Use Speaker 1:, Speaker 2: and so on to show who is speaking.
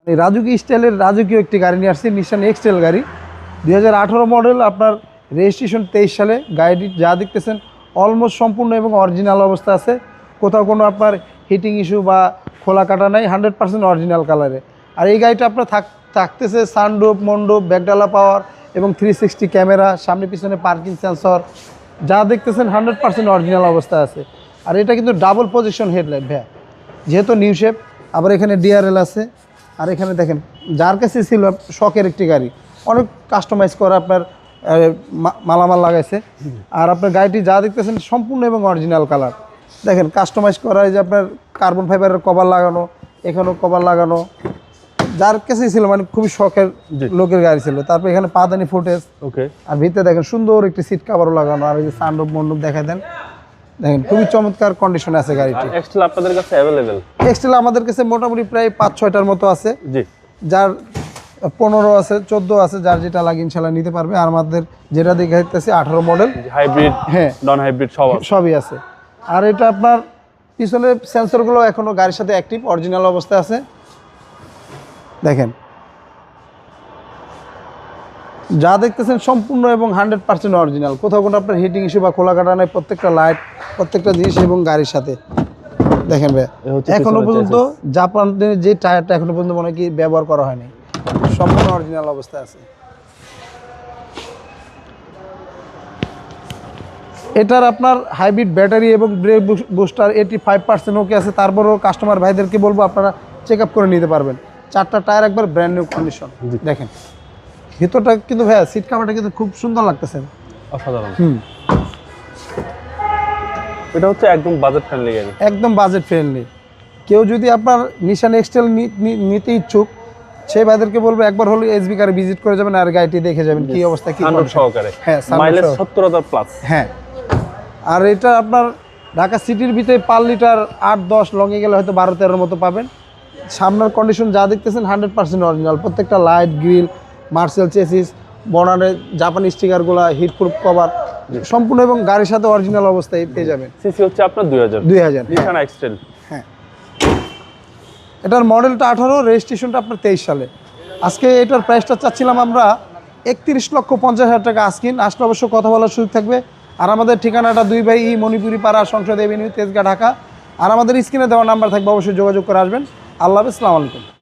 Speaker 1: এই রাজুকি স্টাইলের রাজকীয় একটি গাড়ি নিয়ে আসছি, নিশান এক্সটেল গাড়ি 2018 মডেল, আপনার রেজিস্ট্রেশন 23 সালে। গাড়িটি যা দেখতেছেন অলমোস্ট সম্পূর্ণ এবং অরিজিনাল অবস্থা আছে, কোথাও কোনো আপনার হিটিং ইস্যু বা খোলা কাটা নাই, 100% অরিজিনাল কালারে। আর এই গাড়িটা আপনার থাকতেছে সানরুফ, মন্ডপ, ব্যাকডালা পাওয়ার এবং 360 ক্যামেরা, সামনে পিছনে পার্কিং সেন্সর, যা দেখতেছেন 100% অরিজিনাল অবস্থা আছে। আর এটা কিন্তু ডাবল পজিশন হেডলাইট ভাইয়া, যেহেতু নিউ শেপ, আবার এখানে ডিআরএল আছে। আর এখানে দেখেন, যার কাছে ছিল শখের একটি গাড়ি, অনেক কাস্টমাইজ করা আপনার মালামাল লাগাইছে। আর আপনার গাড়িটি যা দেখতেছেন সম্পূর্ণ এবং অরিজিনাল কালার। দেখেন কাস্টমাইজ করা, এই যে আপনার কার্বন ফাইবারের কভার লাগানো, এখানেও কভার লাগানো, যার কাছেই ছিল মানে খুবই শখের লোকের গাড়ি ছিল। তারপর এখানে পাদানি ফুটেজ, ওকে। আর ভিতরে দেখেন সুন্দর একটি সিট কাভারও লাগানো। আর এই যে সানরুফ মন্ডপ দেখা দেন, দেখেন খুবই চমৎকার কন্ডিশনে আছে গাড়িটি।
Speaker 2: এক্সটেল আপনাদের কাছে অ্যাভেলেবেল?
Speaker 1: এক্সটেল আমাদের কাছে মোটামুটি প্রায় 5-6টার মতো আছে,
Speaker 2: জি।
Speaker 1: যার 15 আছে, 14 আছে, যার যেটা লাগে ইনশাল্লাহ নিতে পারবে। আর আমাদের যেটা দেখাইতেছি 18 মডেল,
Speaker 2: হাইব্রিড,
Speaker 1: হ্যাঁ
Speaker 2: নন হাইব্রিড সবই
Speaker 1: আছে। আর এটা আপনার পিছনের সেন্সরগুলো এখনো গাড়ির সাথে অ্যাক্টিভ, অরিজিনাল অবস্থায় আছে। দেখেন যা দেখতেছেন সম্পূর্ণ এবং 100% অরিজিনাল, কোথাও কোনো আপনার হিটিং ইস্যু বা খোলা কাটা নাই। প্রত্যেকটা লাইট, প্রত্যেকটা জিনিস এবং গাড়ির সাথে দেখেন ভাই, এখনো পর্যন্ত জাপানের যে টায়ারটা এখনো পর্যন্ত মনে হয় কি ব্যবহার করা হয়নি, সম্পূর্ণ অরিজিনাল অবস্থায় আছে। এটার আপনার হাইব্রিড ব্যাটারি এবং ব্রেক বুস্টার 85% ওকে আছে। তারপরেও কাস্টমার ভাইদেরকে বলবো আপনারা চেক আপ করে নিতে পারবেন। 4টা টায়ার একবার ব্র্যান্ড নিউ কন্ডিশন। দেখেন ভিতরটা কিন্তু ভাইয়া, সিট কাভারটা কিন্তু খুব সুন্দর লাগতেছে,
Speaker 2: অসাধারণ। এটা হচ্ছে একদম বাজেট ফ্রেন্ডলি গাড়ি,
Speaker 1: একদম বাজেট ফ্রেন্ডলি। কেউ যদি আপনার নিশান এক্সটেল নিতে ইচ্ছুক, সেই ভাইদেরকে বলবো একবার হলো এসবি কারে ভিজিট করে যাবেন, আর গাড়িটি দেখে যাবেন কি অবস্থা, কি
Speaker 2: সহকারে।
Speaker 1: হ্যাঁ,
Speaker 2: মাইলেজ 70,000 প্লাস।
Speaker 1: হ্যাঁ, আর এটা আপনার ঢাকা সিটির ভিতরে 5 লিটার 8-10, লংয়ে গেলে হয়তো 12-13 মতো পাবেন। সামনের কন্ডিশন যা দেখতেছেন 100% অরিজিনাল, প্রত্যেকটা লাইট, গ্রিল, মার্সেল চেসিস, বনারের জাপানি স্টিকারগুলো, হিটপ্রুফ কভার সম্পূর্ণ এবং গাড়ির সাথে অরিজিনাল অবস্থায় পেয়ে যাবেন।
Speaker 2: সিসি হচ্ছে আপনার 2000 নিশান এক্সটেল।
Speaker 1: হ্যাঁ, এটার মডেলটা 18, রেজিস্ট্রেশনটা আপনার 23 সালে। আজকে এটার প্রাইসটা চাচ্ছিলাম আমরা 31,50,000 টাকা। আজকিন আসলে অবশ্য কথা বলার সুযোগ থাকবে। আর আমাদের ঠিকানাটা 2 বাই ই মণিপুরি পাড়া, সংসদ এভিনিউ, তেজগাঁ, ঢাকা। আর আমাদের স্ক্রিনে দেওয়া নাম্বার থাকবে, অবশ্যই যোগাযোগ করে আসবেন। আল্লাহ হাফেজ, আসসালামু আলাইকুম।